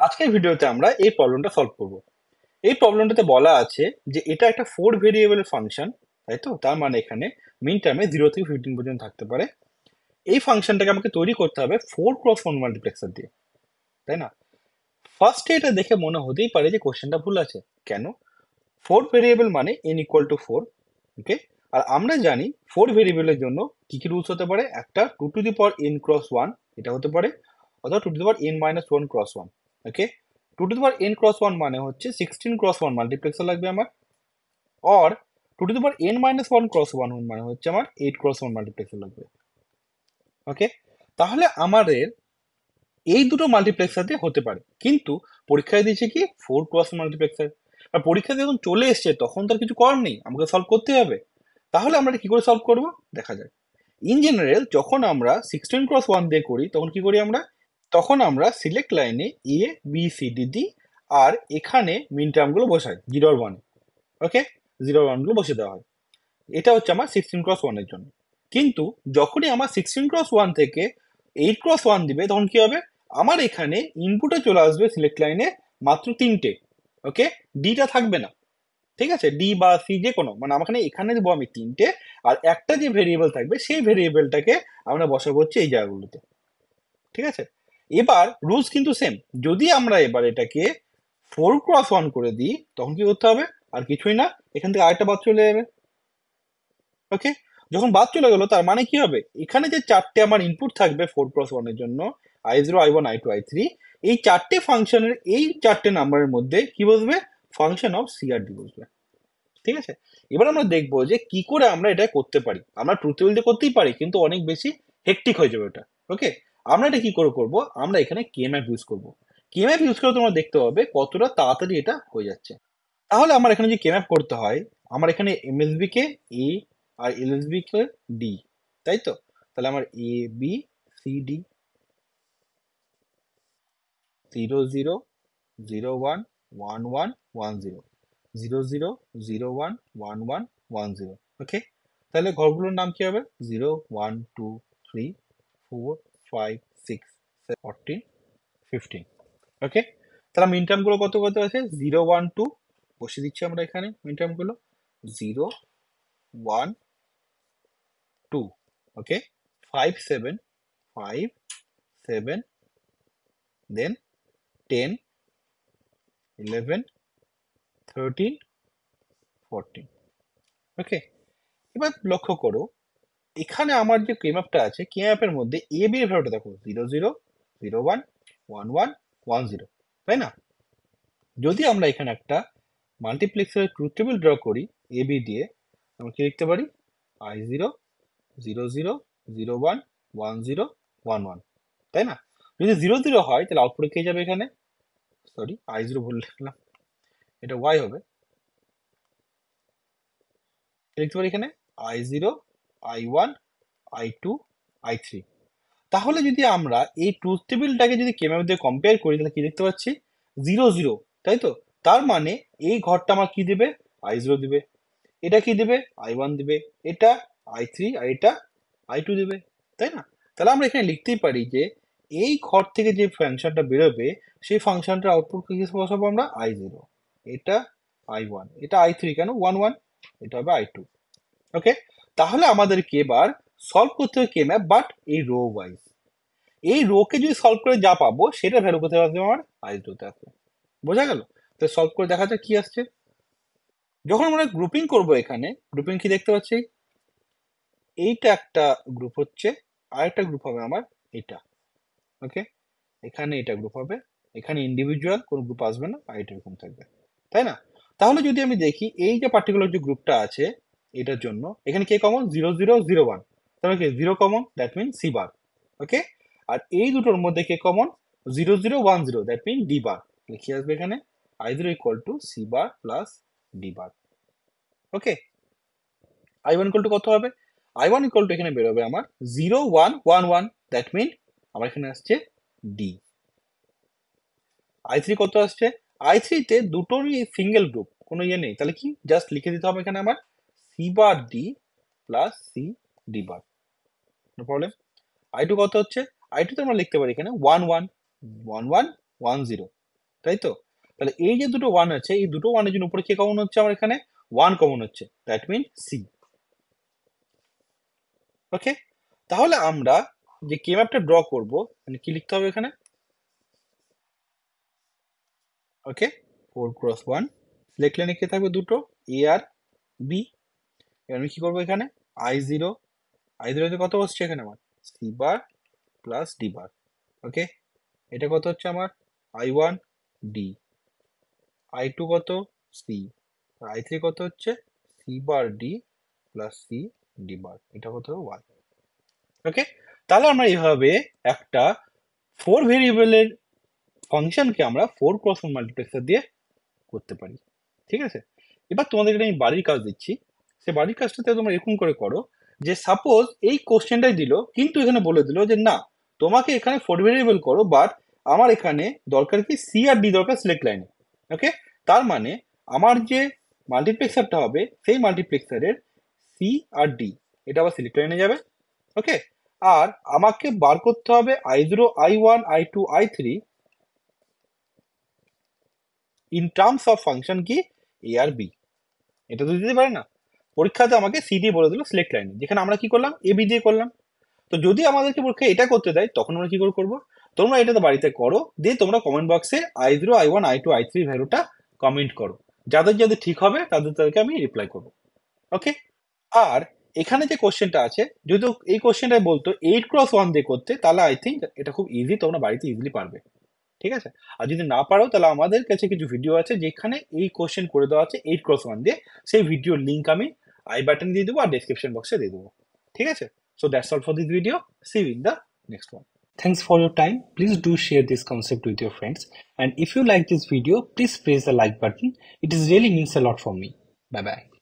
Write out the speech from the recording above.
আজকের ভিডিওতে আমরা এই প্রবলেমটা সলভ করব। এই প্রবলেমটাতে বলা আছে যে এটা একটা 4 ভেরিয়েবলের ফাংশন, তাই তো? তার মানে এখানে মিন টার্মে 0 থেকে 15 পর্যন্ত থাকতে পারে। এই ফাংশনটাকে আমাকে তৈরি করতে হবে 4x1 মাল্টিপ্লেক্সার দিয়ে, তাই না? ফার্স্টে এটা দেখে মনে হতেই পারে যে কোশ্চেনটা ভুল আছে। কেন? 4 ভেরিয়েবল মানে n ইকুয়াল টু 4, ওকে? আর আমরা জানি 4 ভেরিয়েবলের জন্য কি কি রুলস হতে পারে। একটা 2 to the power n cross 1 এটা হতে পারে, অথবা 2 to the power n minus 1 cross 1, okay? 2 to the power n cross 1 মানে হচ্ছে 16 ক্রস 1 মাল্টিপ্লেক্সার লাগবে আমার, or 2 to the power n minus 1 cross 1 মানে হচ্ছে আমার 8 ক্রস 1 মাল্টিপ্লেক্সার লাগবে, ওকে? তাহলে আমাদের এই দুটো মাল্টিপ্লেক্সার দিয়ে হতে পারে, কিন্তু পরীক্ষায় দিয়েছে কি 4x মাল্টিপ্লেক্সার। আর পরীক্ষা যখন চলে এসছে তখন তো আর কিছু করার নেই, আমাকে সলভ করতে হবে। তাহলে আমরা এটা কি করে সলভ করব দেখা যাক। ইন জেনারেল যখন আমরা 16x1 দিয়ে করি তখন কি করি আমরা, তখন আমরা সিলেক্ট লাইনে এ বি সি ডি দিই, আর এখানে মিন টার্মগুলো বসাই 0 আর 1, ওকে? 0 আর 1 গুলো বসে দেওয়া হয়। এটা হচ্ছে আমার 16x1 এর জন্য। কিন্তু যখনই আমার 16x1 থেকে 8x1 দিবে তখন কি হবে, আমার এখানে ইনপুটে চলে আসবে সিলেক্ট লাইনে মাত্র 3টে, ওকে? ডিটা থাকবে না, ঠিক আছে? ডি বা সি যে কোনো, মানে আমার এখানে দেবো আমি 3টে, আর একটা যে ভেরিয়েবল থাকবে সেই ভেরিয়েবলটাকে আমরা বসাবো হচ্ছে এই জায়গাগুলোতে, ঠিক আছে? এবার রুলস কিন্তু সেম। যদি আমরা এবার এটাকে 4x1 করে দিই তখন কি করতে হবে, আর কিছুই না, এখান থেকে আরেকটা বাদ চলে যাবে, ওকে? যখন বাদ চলে গেল তার মানে কি হবে, এখানে যে চারটে আমার ইনপুট থাকবে 4x1 এর জন্য, i0 i1 i2 i3, এই চারটে ফাংশনের এই চারটে নাম্বারের মধ্যে কি বসবে, function of C R D বসবে, ঠিক আছে? এবার আমরা দেখবো যে কি করে আমরা এটা করতে পারি। আমরা ট্রুথ টেবিল দিয়ে করতেই পারি, কিন্তু অনেক বেশি হেক্টিক হয়ে যাবে ওটা, ওকে? আমরা এটা কি করে করবো, আমরা এখানে কে ম্যাপ ইউজ করবো। কে ম্যাপ ইউজ করে তোমরা দেখতে পাবে কতটা তাড়াতাড়ি এটা হয়ে যাচ্ছে। তাহলে আমার এখানে যে কে ম্যাপ করতে হয়, আমার এখানে এমএসবি কে এ আর এলএসবি কে ডি, তাই তো? তাহলে আমার এ বি সি ডি, 0 0 0 1 1 1 0, 0 0 0 1 1 1 0, ওকে? তাহলে ঘরগুলোর নাম কি হবে, 0 1 2 3 4 5 6 7 14 15, ওকে? তাহলে মিন টার্ম গুলো কত কত আছে, 0 1 2 বসে দিচ্ছি আমরা এখানে মিন টার্ম গুলো, 0 1 2, ওকে? 5 7 5 7, দেন 10 11 13 14, ওকে? এবার লক্ষ্য করো, এখানে আমার যে কে ম্যাপটা আছে, কে ম্যাপের মধ্যে এ বি এর ভ্যালুটা দেখো, 0 0 0 1 1 1 0, তাই না? যদি আমরা এখানে একটা মাল্টিপ্লেক্সারের ট্রুথ টেবিল ড্র করি এ বি দিয়ে, আমরা কি লিখতে পারি, i0 0 0 0 1 1 0 1 1, তাই না? যদি 0 0 হয় তাহলে আউটপুটে কে যাবে এখানে, সরি i0 ভুল লিখলাম, এটা y হবে। কি লিখতে পারি এখানে, i0 i1 i2 i3। তাহলে যদি আমরা এই ট্রুথ টেবিলটাকে যদি কে ম্যাপ দিয়ে কম্পেয়ার করি তাহলে কি দেখতে পাচ্ছি, 0 0, তাই তো? তার মানে এই ঘরটা আমার কি দিবে, i0 দিবে, এটা কি দিবে, i1 দিবে, এটা i3, আর এটা i2 দিবে, তাই না? তাহলে আমরা এখানে লিখতেই পারি যে এই ঘর থেকে যে ফাংশনটা বেরোবে সেই ফাংশনটার আউটপুট কি বসাবো আমরা, i0, এটা i1, এটা i3, কেন 1 1, এটা হবে i2, ওকে? তাহলে আমাদেরকে এবার সলভ করতে হবে কে ম্যাপ, বাট এই রো ওয়াইজ। এই রো কে যদি সলভ করে যা পাবো সেটা ভ্যালু কোথায় আসবে, আমার i0 তে আসবে। বোঝা গেল? তো সলভ করে দেখা যাক কি আসছে। যখন আমরা গ্রুপিং করব, এখানে গ্রুপিং কি দেখতে পাচ্ছি, এইটা একটা গ্রুপ হচ্ছে, আরেকটা গ্রুপ হবে আমার এটা, ওকে? এখানে এটা গ্রুপ হবে, এখানে ইন্ডিভিজুয়াল কোন গ্রুপ আসবে না, আর এটা এরকম থাকবে, তাই না? তাহলে যদি আমি দেখি এই যে পার্টিকুলার যে গ্রুপটা আছে এটার জন্য, এখানে কে কমন, 0 0 0 1, তাহলে কি 0 common, that mean C bar, okay? আর এই দুটোর মধ্যে কে common, 0 0 1 0, that mean D bar. কি আসবে এখানে, i0 equal to C bar plus D bar, okay? i1 equal to কত হবে, i1 ইকুয়াল টু এখানে বেরোবে আমার 0 1 1 1, দ্যাট মিন আমার এখানে আসছে ডি। i3 কত আসছে, i3 তে দুটোরই সিঙ্গেল গ্রুপ, কোনো ইয়ে নেই, তাহলে কি জাস্ট লিখে দিতে হবে এখানে আমার C bar D plus C D bar, no problem. i2 কত হচ্ছে, i2 তে আমরা লিখতে পারি এখানে 1 1 1 1 1 0, তাই তো? তাহলে এই যে দুটো ওয়ান আছে, এই দুটো ওয়ানের জন্য উপরে কে কমন হচ্ছে আমার এখানে? ওয়ান কমন হচ্ছে, দ্যাট মিন সি। ওকে, তাহলে আমরা যে কে ম্যাপটা ড্র করবো, মানে কি লিখতে হবে এখানে? ওকে, 4x1 সিলেক্ট লাইনে কে থাকবে? দুটো, এ আর বি। এবার আমি কি করবো এখানে? I0, I0 কত বসছে এখানে আমার? C bar plus D bar. ওকে, এটা কত হচ্ছে আমার? I1 ডি, I2 কত? সি, I3 কত হচ্ছে? C bar D plus C D bar, এটা কত হবে? ওয়ান। ওকে, তাহলে আমরা এইভাবে একটা 4 ভেরিয়েবলের ফাংশনকে আমরা 4x1 মাল্টিপ্লেক্সার দিয়ে করতে পারি। ঠিক আছে, এবার তোমাদেরকে আমি বাড়ির কাজ দিচ্ছি। সে বাড়ির কাজটাতে তোমরা এরকম করে করো যে সাপোজ এই কোশ্চেনটাই দিল, কিন্তু এখানে বলে দিল যে না, তোমাকে এখানে 4 ভেরিয়েবল করো, বাট আমার এখানে দরকার কি? সি আর ডি দরকার সিলেক্ট লাইনে। ওকে, তার মানে আমার যে মাল্টিপ্লেক্সারটা হবে, সেই মাল্টিপ্লেক্সারের সি আর ডি এটা আবার সিলেক্ট লাইনে যাবে। ওকে, আর আমাকে বার করতে হবে I0, I1, I2, I3 in terms of function কি? এ আর বি। এটা তো দিতে পারে না, পরীক্ষাতে আমাকে সি দিয়ে বলে দিল সিলেক্ট লাইনে, যেখানে আমরা কি করলাম? এ বি দিয়ে করলাম। তো যদি আমাদেরকে পরীক্ষায় এটা করতে দেয়, তখন আমরা কি করে করবো? তোমরা এটা তো বাড়িতে করো, দিয়ে তোমরা কমেন্ট বক্সে I0, I1, I2, I3 ভ্যালুটা কমেন্ট করো। যাদের যাদের ঠিক হবে তাদেরকে আমি রিপ্লাই করবো। ওকে, আর এখানে যে কোশ্চেনটা আছে, যদি এই কোশ্চেনটা বলতো 8x1 দিয়ে করতে, তাহলে আই থিঙ্ক এটা খুব ইজি, তোমরা বাড়িতে ইজিলি পারবে। ঠিক আছে, আর যদি না পারো তাহলে আমাদের কাছে কিছু ভিডিও আছে যেখানে এই কোশ্চেন করে দেওয়া আছে 8x1 দিয়ে, সেই ভিডিওর লিঙ্ক আমি আই বাটন দিয়ে দেবো আর ডেসক্রিপশন বক্সে দিয়ে দেবো। ঠিক আছে, so that's all for this video. See you in the next one. Thanks for your time. Please do share this concept with your friends, and if you like this video, please press the like button. It is really means a lot for me. Bye bye.